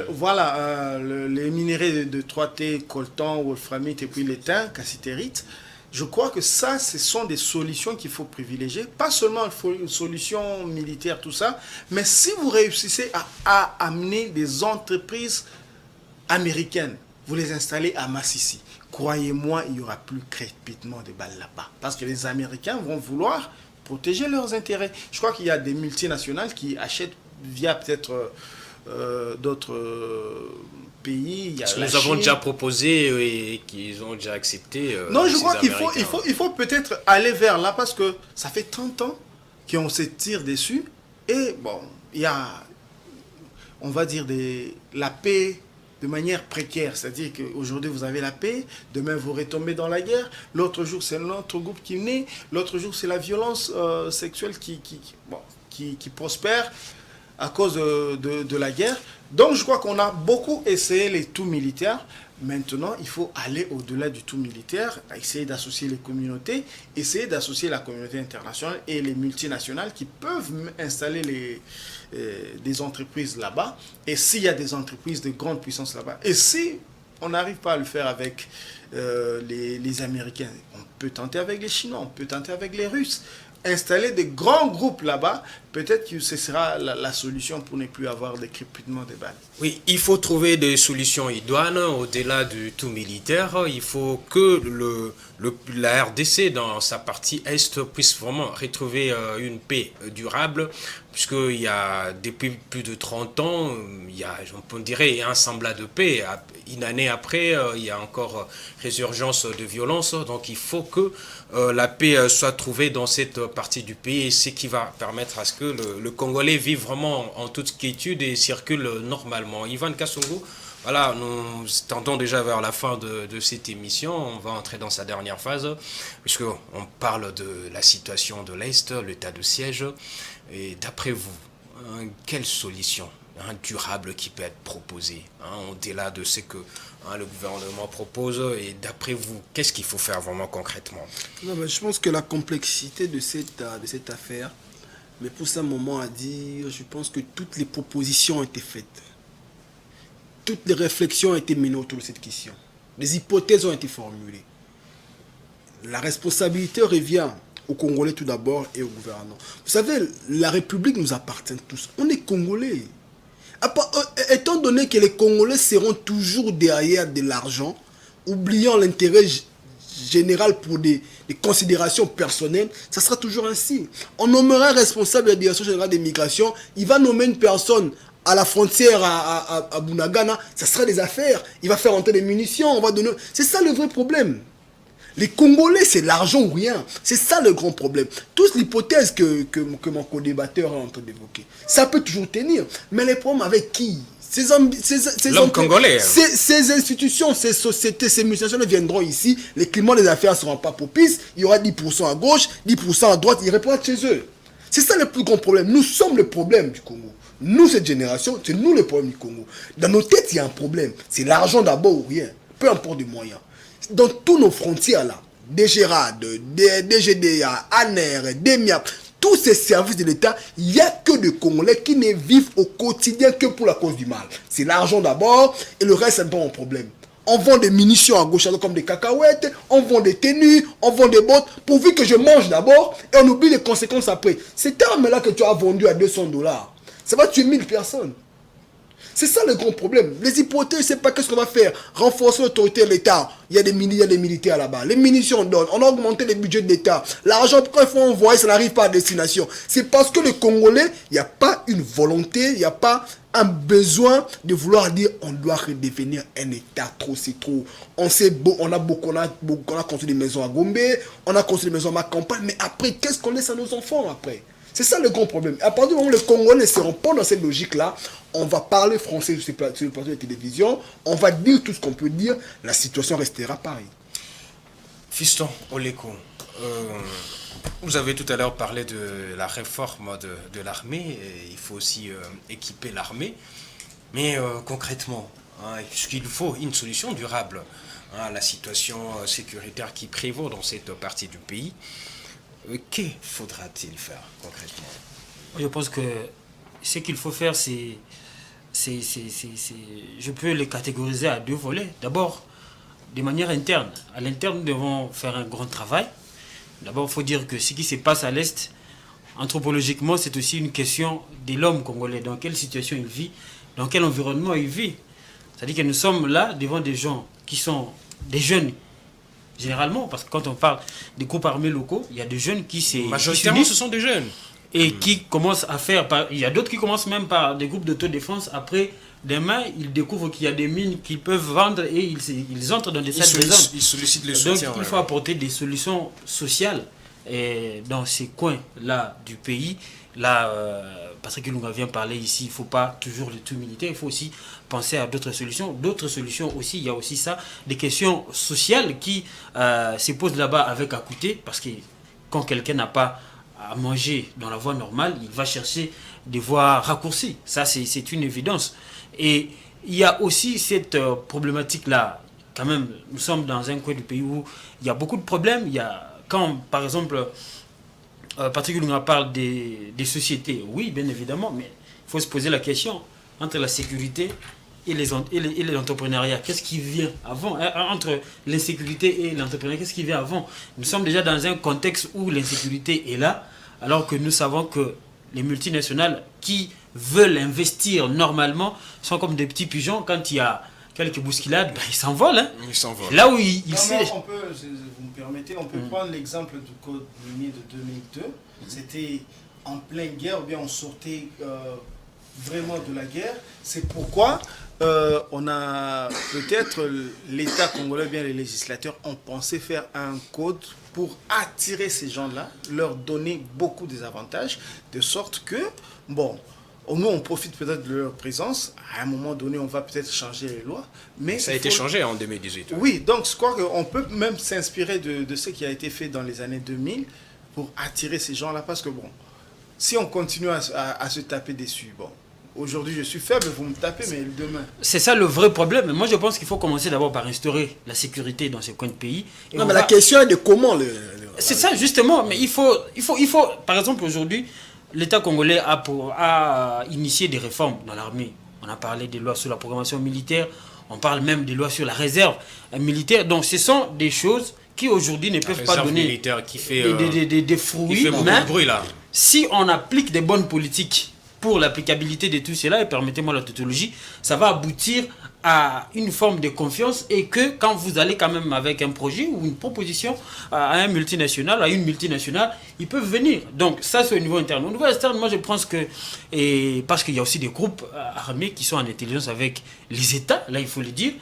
Voilà, les minéraux de 3T, coltan, wolframite et puis l'étain, cassitérite. Je crois que ça, ce sont des solutions qu'il faut privilégier. Pas seulement une solution militaire, tout ça, mais si vous réussissez à amener des entreprises américaines, vous les installez à Massissi, croyez-moi, il n'y aura plus crépitement de balles là-bas. Parce que les Américains vont vouloir protéger leurs intérêts. Je crois qu'il y a des multinationales qui achètent via peut-être pays. Il y a la Nous avons Chine. déjà proposé et qu'ils ont déjà accepté. Non, je ces crois qu'il Américains. faut peut-être aller vers là parce que ça fait 30 ans qu'on se tire dessus. Et bon, il y a, on va dire, la paix de manière précaire. C'est-à-dire qu'aujourd'hui, vous avez la paix, demain, vous retombez dans la guerre. L'autre jour, c'est l'autre groupe qui naît. L'autre jour, c'est la violence sexuelle qui prospère à cause de la guerre. Donc, je crois qu'on a beaucoup essayé les tout militaires. Maintenant, il faut aller au-delà du tout militaire, essayer d'associer les communautés, essayer d'associer la communauté internationale et les multinationales qui peuvent installer des entreprises là-bas. Et s'il y a des entreprises de grande puissance là-bas, et si on n'arrive pas à le faire avec les Américains, on peut tenter avec les Chinois, on peut tenter avec les Russes. Installer des grands groupes là-bas, peut-être que ce sera la solution pour ne plus avoir de crépitement de balles. Oui, il faut trouver des solutions idoines au-delà du tout militaire. Il faut que la RDC, dans sa partie Est, puisse vraiment retrouver une paix durable, puisqu'il y a depuis plus de 30 ans, il y a, on dirait, un semblant de paix. Une année après, il y a encore résurgence de violence. Donc il faut que la paix soit trouvée dans cette partie du pays, ce qui va permettre à ce que le Congolais vive vraiment en toute quiétude et circule normalement. Ivan Kassongo, voilà, nous tendons déjà vers la fin de cette émission. On va entrer dans sa dernière phase, puisqu'on parle de la situation de l'Est, l'état de siège. Et d'après vous, quelle solution durable qui peut être proposée au-delà de ce que le gouvernement propose? Et d'après vous, qu'est-ce qu'il faut faire vraiment concrètement? Non, je pense que la complexité de cette affaire, mais pour ça, moment à dire, je pense que toutes les propositions ont été faites. Toutes les réflexions ont été menées autour de cette question. Les hypothèses ont été formulées. La responsabilité revient aux Congolais tout d'abord et au gouvernement. Vous savez, la République nous appartient tous. On est Congolais. Étant donné que les Congolais seront toujours derrière de l'argent, oubliant l'intérêt général pour des considérations personnelles, ça sera toujours ainsi. On nommera un responsable de la Direction générale des migrations, il va nommer une personne à la frontière à Bunagana, ça sera des affaires, il va faire entrer des munitions, on va donner... C'est ça le vrai problème. Les Congolais, c'est l'argent ou rien. C'est ça le grand problème. Toute l'hypothèse que mon co-débatteur est en train d'évoquer, ça peut toujours tenir. Mais les problèmes avec qui? L'homme congolais. Ces institutions, ces sociétés, ces multinationales viendront ici, les climats des affaires ne seront pas propices, il y aura 10% à gauche, 10% à droite, ils répondent chez eux. C'est ça le plus grand problème. Nous sommes le problème du Congo. Nous, cette génération, c'est nous le problème du Congo. Dans nos têtes, il y a un problème. C'est l'argent d'abord ou rien. Peu importe les moyens. Dans tous nos frontières là, DGRAD, DGDA, ANER, DEMIAP, tous ces services de l'État, il n'y a que des Congolais qui ne vivent au quotidien que pour la cause du mal. C'est l'argent d'abord et le reste, c'est pas mon problème. On vend des munitions à gauche à droite comme des cacahuètes, on vend des tenues, on vend des bottes, pourvu que je mange d'abord et on oublie les conséquences après. Cette arme-là que tu as vendue à $200, ça va tuer 1000 personnes. C'est ça le grand problème. Les hypothèses, je ne sais pas qu'est-ce qu'on va faire. Renforcer l'autorité de l'État. Il y a des militaires là-bas. Les munitions, on donne. On a augmenté les budgets de l'État. L'argent, pourquoi il faut envoyer, ça n'arrive pas à destination. C'est parce que les Congolais, il n'y a pas une volonté, il n'y a pas un besoin de vouloir dire on doit redevenir un État. Trop, c'est trop. On a construit des maisons à Gombe, on a construit des maisons à ma campagne, mais après, qu'est-ce qu'on laisse à nos enfants après? C'est ça le grand problème. À partir du moment où les Congolais ne seront pas dans cette logique-là, on va parler français sur le plateau de télévision, on va dire tout ce qu'on peut dire, la situation restera pareille. Fiston Oleko, vous avez tout à l'heure parlé de la réforme de l'armée, il faut aussi équiper l'armée, mais concrètement, est-ce qu'il faut une solution durable à la situation sécuritaire qui prévaut dans cette partie du pays? Que faudra-t-il faire concrètement? Je pense que ce qu'il faut faire, je peux les catégoriser à deux volets. D'abord, de manière interne. À l'interne, nous devons faire un grand travail. D'abord, il faut dire que ce qui se passe à l'Est, anthropologiquement, c'est aussi une question de l'homme congolais. Dans quelle situation il vit, dans quel environnement il vit. C'est-à-dire que nous sommes là devant des gens qui sont des jeunes. Généralement, parce que quand on parle des groupes armés locaux, il y a des jeunes qui s'unissent. Majoritairement, ce sont des jeunes. et qui commencent à faire... Il y a d'autres qui commencent même par des groupes d'autodéfense. Après, demain, ils découvrent qu'il y a des mines qu'ils peuvent vendre et ils entrent dans des salles de zones. Ils sollicitent le Donc, soutien. il faut apporter des solutions sociales dans ces coins-là du pays. Là, Patrick Lunga vient parler ici, il ne faut pas toujours le tout militaire, il faut aussi penser à d'autres solutions. D'autres solutions aussi, il y a aussi ça, des questions sociales qui se posent là-bas avec à côté, parce que quand quelqu'un n'a pas à manger dans la voie normale, il va chercher des voies raccourcies. Ça, c'est une évidence. Et il y a aussi cette problématique-là. Quand même, nous sommes dans un coin du pays où il y a beaucoup de problèmes. Il y a, quand, par exemple, Patrick Lunga parle des sociétés, oui, bien évidemment, mais il faut se poser la question entre la sécurité et l'entrepreneuriat. Qu'est-ce qui vient avant? Entre l'insécurité et l'entrepreneuriat, qu'est-ce qui vient avant? Nous sommes déjà dans un contexte où l'insécurité est là, alors que nous savons que les multinationales qui veulent investir normalement sont comme des petits pigeons. Quand il y a quelques bousculades, ils s'envolent. Hein. Ils s'envolent. Là où ils on peut, vous me permettez, on peut prendre l'exemple du code minier de 2002. C'était en pleine guerre, ou bien on sortait vraiment de la guerre. C'est pourquoi on a peut-être l'État congolais, bien les législateurs ont pensé faire un code pour attirer ces gens-là, leur donner beaucoup des avantages, de sorte que, bon, nous on profite peut-être de leur présence, à un moment donné on va peut-être changer les lois, mais... Ça a été changé en 2018. Oui, donc je crois qu'on peut même s'inspirer de ce qui a été fait dans les années 2000 pour attirer ces gens-là, parce que bon, si on continue à se taper dessus, bon, aujourd'hui je suis faible, vous me tapez, mais demain... C'est ça le vrai problème. Moi je pense qu'il faut commencer d'abord par instaurer la sécurité dans ces coins de pays. Et non, mais la question est de comment C'est ça justement, mais il faut, par exemple aujourd'hui, l'État congolais a initié des réformes dans l'armée. On a parlé des lois sur la programmation militaire, on parle même des lois sur la réserve militaire. Donc ce sont des choses qui aujourd'hui ne peuvent pas donner militaire qui fait, des fruits. qui fait beaucoup de bruit là. Si on applique des bonnes politiques pour l'applicabilité de tout cela, et permettez-moi la tautologie, ça va aboutir à une forme de confiance, et que quand vous allez quand même avec un projet ou une proposition à un multinational, à une multinationale, ils peuvent venir. Donc ça c'est au niveau interne. Au niveau externe, moi je pense que, parce qu'il y a aussi des groupes armés qui sont en intelligence avec les États, là il faut le dire.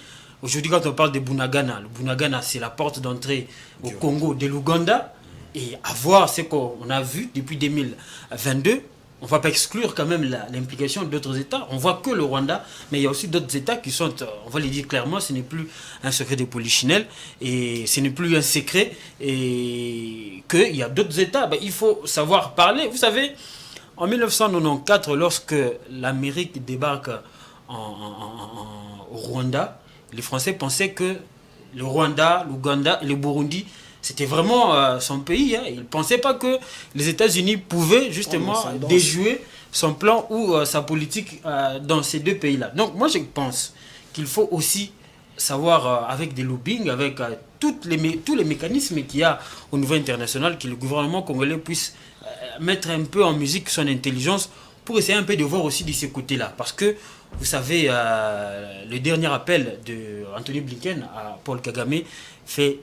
Aujourd'hui quand on parle de Bunagana, le Bunagana c'est la porte d'entrée au Congo de l'Ouganda, et à voir ce qu'on a vu depuis 2022, on ne va pas exclure quand même l'implication d'autres États. On voit que le Rwanda, mais il y a aussi d'autres États qui sont, on va le dire clairement, ce n'est plus un secret de polichinelle, et ce n'est plus un secret, et qu'il y a d'autres États. Il faut savoir parler. Vous savez, en 1994, lorsque l'Amérique débarque au Rwanda, les Français pensaient que le Rwanda, l'Ouganda et le Burundi, c'était vraiment son pays. Hein. Il ne pensait pas que les États-Unis pouvaient justement déjouer son plan ou sa politique dans ces deux pays-là. Donc moi je pense qu'il faut aussi savoir, avec des lobbying, avec tous les mécanismes qu'il y a au niveau international, que le gouvernement congolais puisse mettre un peu en musique son intelligence pour essayer un peu de voir aussi de ce côté-là. Parce que, vous savez, le dernier appel d'Anthony Blinken à Paul Kagame fait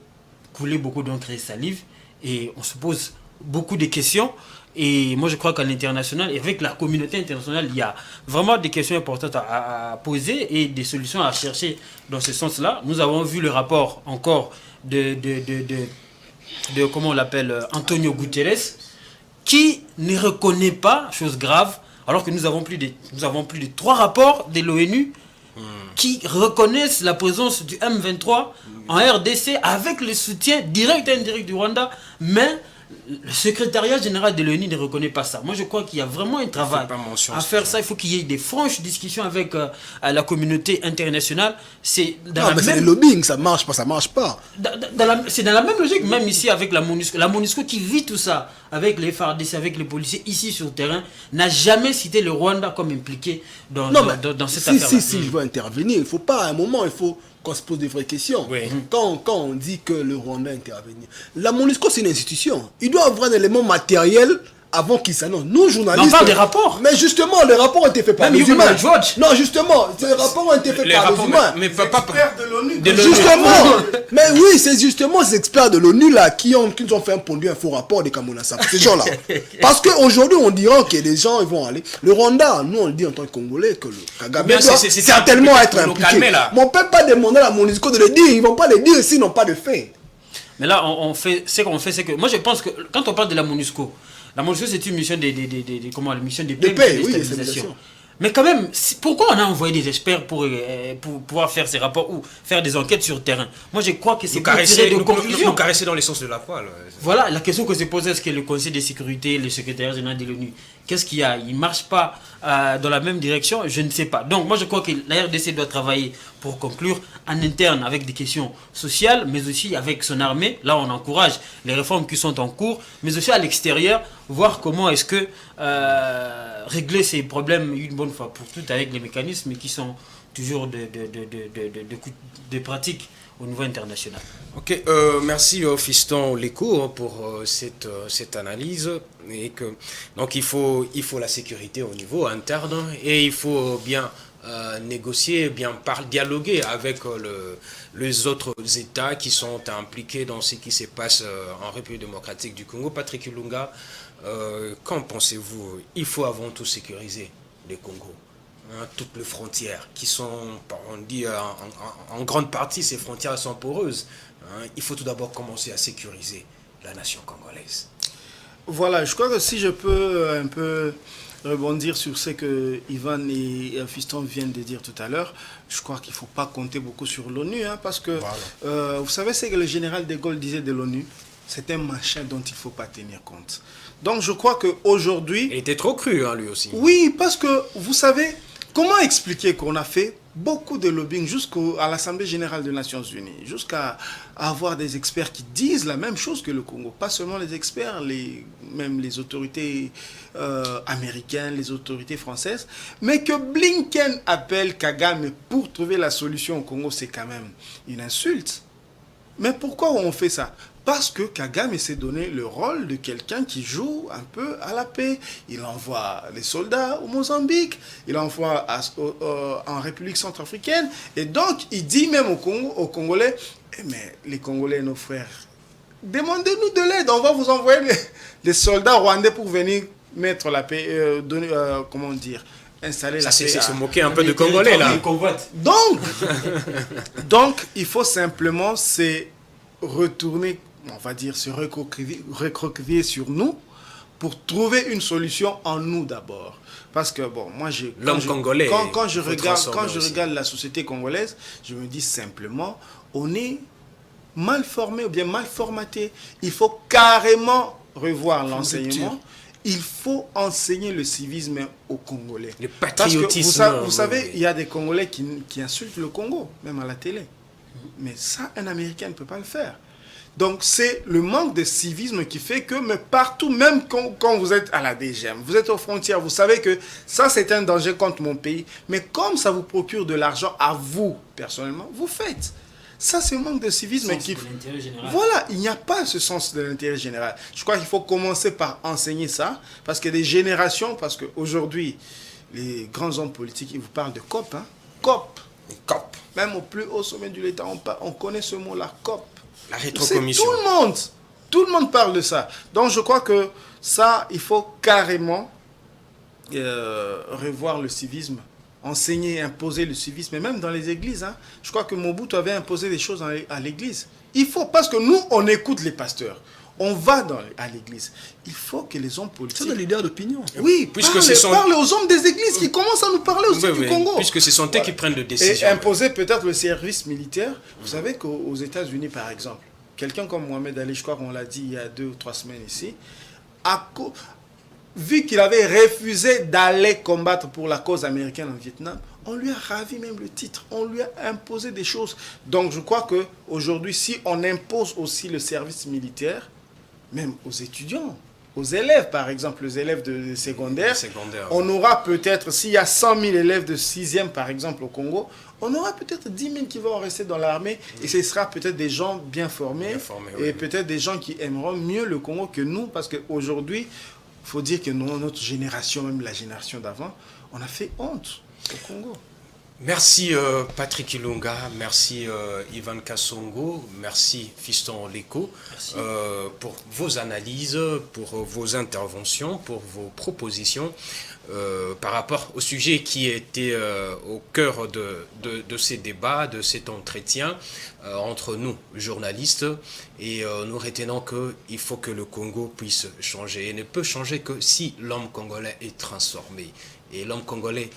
couler beaucoup d'encre et salive, et on se pose beaucoup de questions. Et moi je crois qu'à l'international, et avec la communauté internationale, il y a vraiment des questions importantes à poser et des solutions à chercher dans ce sens-là. Nous avons vu le rapport encore de comment on l'appelle, Antonio Guterres, qui ne reconnaît pas, chose grave, alors que nous avons plus de 3 rapports de l'ONU qui reconnaissent la présence du M23 en RDC avec le soutien direct et indirect du Rwanda, mais le secrétariat général de l'ONU ne reconnaît pas ça. Moi je crois qu'il y a vraiment un travail à faire ça. Il faut qu'il y ait des franches discussions avec la communauté internationale. C'est le lobbying, ça marche pas. C'est dans la même logique, même ici avec la MONUSCO. La MONUSCO qui vit tout ça avec les FARDC, avec les policiers ici sur le terrain, n'a jamais cité le Rwanda comme impliqué dans cette affaire-là. Si je veux intervenir, il ne faut pas, à un moment, il faut qu'on se pose des vraies questions. Oui. Quand on dit que le Rwanda intervenir, la MONUSCO c'est une institution. Il doit avoir un élément matériel avant qu'ils s'annoncent. Nous, journalistes... Mais on parle des rapports. Mais justement, les rapports ont été faits par Même les Human humains. Rights Watch. Non, justement, les rapports ont été faits Les par rapports, les humains. mais pas Experts de l'ONU. de l'ONU. Justement, mais oui, c'est justement ces experts de l'ONU là qui nous ont fait un faux rapport des Kamonassa, ces gens-là. Parce qu'aujourd'hui, on dira que les gens ils vont aller. Le Rwanda, nous on le dit en tant que Congolais que le Kagame Bien, doit c'est certainement un être peu pour nous impliqué. calmer, là. Mais on ne peut pas demander à la MONUSCO de le dire, ils ne vont pas le dire s'ils n'ont pas de fait. Mais là, on fait, ce qu'on fait, c'est que moi je pense que quand on parle de la MONUSCO c'est une mission comment, la mission de paix, paix, oui, de de stabilisation. Mais quand même, pourquoi on a envoyé des experts pour pouvoir faire ces rapports ou faire des enquêtes sur le terrain? Moi je crois que c'est pour tirer de conclusions. Nous caresser dans les sens de la poêle. Voilà, la question que se pose, est-ce que le Conseil de sécurité, le secrétaire général de l'ONU, qu'est-ce qu'il y a? Il ne marche pas dans la même direction? Je ne sais pas. Donc moi je crois que la RDC doit travailler pour conclure en interne avec des questions sociales, mais aussi avec son armée. Là on encourage les réformes qui sont en cours, mais aussi à l'extérieur, voir comment est-ce que régler ces problèmes une bonne fois pour toutes avec les mécanismes qui sont toujours de pratique au niveau international. Ok, merci Fiston Léco pour cette analyse. Et que, donc il faut la sécurité au niveau interne et il faut bien négocier, bien dialoguer avec les autres États qui sont impliqués dans ce qui se passe en République démocratique du Congo. Patrick Ilunga, qu'en pensez-vous? Il faut avant tout sécuriser le Congo. Toutes les frontières qui sont, on dit en grande partie, ces frontières sont poreuses. Il faut tout d'abord commencer à sécuriser la nation congolaise. Voilà, je crois que si je peux un peu rebondir sur ce que Ivan et Fiston viennent de dire tout à l'heure, je crois qu'il ne faut pas compter beaucoup sur l'ONU, parce que vous savez ce que le général de Gaulle disait de l'ONU, c'est un machin dont il ne faut pas tenir compte. Donc je crois qu'aujourd'hui... Il était trop cru, lui aussi. Oui, parce que vous savez, comment expliquer qu'on a fait beaucoup de lobbying jusqu'à l'Assemblée générale des Nations Unies, jusqu'à avoir des experts qui disent la même chose que le Congo. Pas seulement les experts, même les autorités américaines, les autorités françaises, mais que Blinken appelle Kagame pour trouver la solution au Congo, c'est quand même une insulte. Mais pourquoi on fait ça? Parce que Kagame s'est donné le rôle de quelqu'un qui joue un peu à la paix. Il envoie les soldats au Mozambique, il envoie en République centrafricaine. Et donc, il dit même aux Congolais, mais les Congolais, nos frères, demandez-nous de l'aide. On va vous envoyer les soldats rwandais pour venir mettre la paix, comment dire, installer la paix. C'est se moquer un peu de Congolais, là. Donc, il faut simplement retourner, on va dire, se recroqueviller sur nous pour trouver une solution en nous d'abord. Parce que, bon, moi, l'homme congolais, quand je regarde la société congolaise, je me dis simplement, on est mal formé ou bien mal formaté. Il faut carrément revoir l'enseignement. Il faut enseigner le civisme aux Congolais. Le patriotisme. Parce que vous savez, il y a des Congolais qui insultent le Congo, même à la télé. Mais ça, un Américain ne peut pas le faire. Donc, c'est le manque de civisme qui fait que, mais partout, même quand vous êtes à la DGM, vous êtes aux frontières, vous savez que ça, c'est un danger contre mon pays. Mais comme ça vous procure de l'argent à vous, personnellement, vous faites. Ça, c'est le manque de civisme. Voilà, il n'y a pas ce sens de l'intérêt général. Je crois qu'il faut commencer par enseigner ça, parce que des générations, parce qu'aujourd'hui, les grands hommes politiques, ils vous parlent de COP. COP. COP. Même au plus haut sommet de l'État, on connaît ce mot-là, COP. La rétrocommission. Tout le monde parle de ça. Donc je crois que ça, il faut carrément revoir le civisme, enseigner, imposer le civisme, et même dans les églises. Je crois que Mobutu avait imposé des choses à l'église. Il faut, parce que nous, on écoute les pasteurs. On va à l'église. Il faut que les hommes politiques... C'est des leaders d'opinion. Oui, parlez aux hommes des églises qui commencent à nous parler aussi du Congo. Puisque ce sont eux qui prennent des décisions. Et imposer peut-être le service militaire. Vous savez qu'aux États-Unis, par exemple, quelqu'un comme Mohamed Ali, je crois qu'on l'a dit il y a 2 ou 3 semaines ici, vu qu'il avait refusé d'aller combattre pour la cause américaine en Vietnam, on lui a ravi même le titre, on lui a imposé des choses. Donc je crois qu'aujourd'hui, si on impose aussi le service militaire, même aux étudiants, aux élèves, par exemple, les élèves de secondaire, on aura peut-être, s'il y a 100 000 élèves de 6e, par exemple, au Congo, on aura peut-être 10 000 qui vont rester dans l'armée, et ce sera peut-être des gens bien formés et peut-être des gens qui aimeront mieux le Congo que nous, parce qu'aujourd'hui, Il faut dire que notre génération, même la génération d'avant, on a fait honte au Congo. Merci Patrick Ilunga, merci Ivan Kassongo, merci Fiston Leko pour vos analyses, pour vos interventions, pour vos propositions par rapport au sujet qui était au cœur de ces débats, de cet entretien entre nous, journalistes, et nous retenons qu'il faut que le Congo puisse changer. Il ne peut changer que si l'homme congolais est transformé. Et l'homme congolais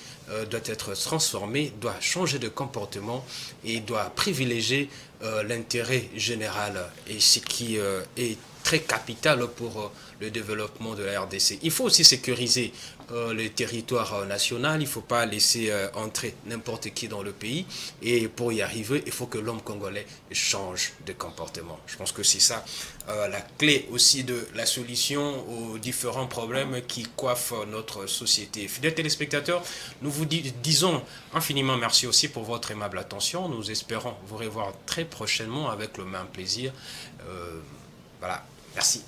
doit être transformé, doit changer de comportement et doit privilégier l'intérêt général. Et ce qui est très capital pour le développement de la RDC. Il faut aussi sécuriser le territoire national. Il ne faut pas laisser entrer n'importe qui dans le pays. Et pour y arriver, il faut que l'homme congolais change de comportement. Je pense que c'est ça la clé aussi de la solution aux différents problèmes qui coiffent notre société. Fidèles téléspectateurs, nous vous disons infiniment merci aussi pour votre aimable attention. Nous espérons vous revoir très prochainement avec le même plaisir. Voilà, merci.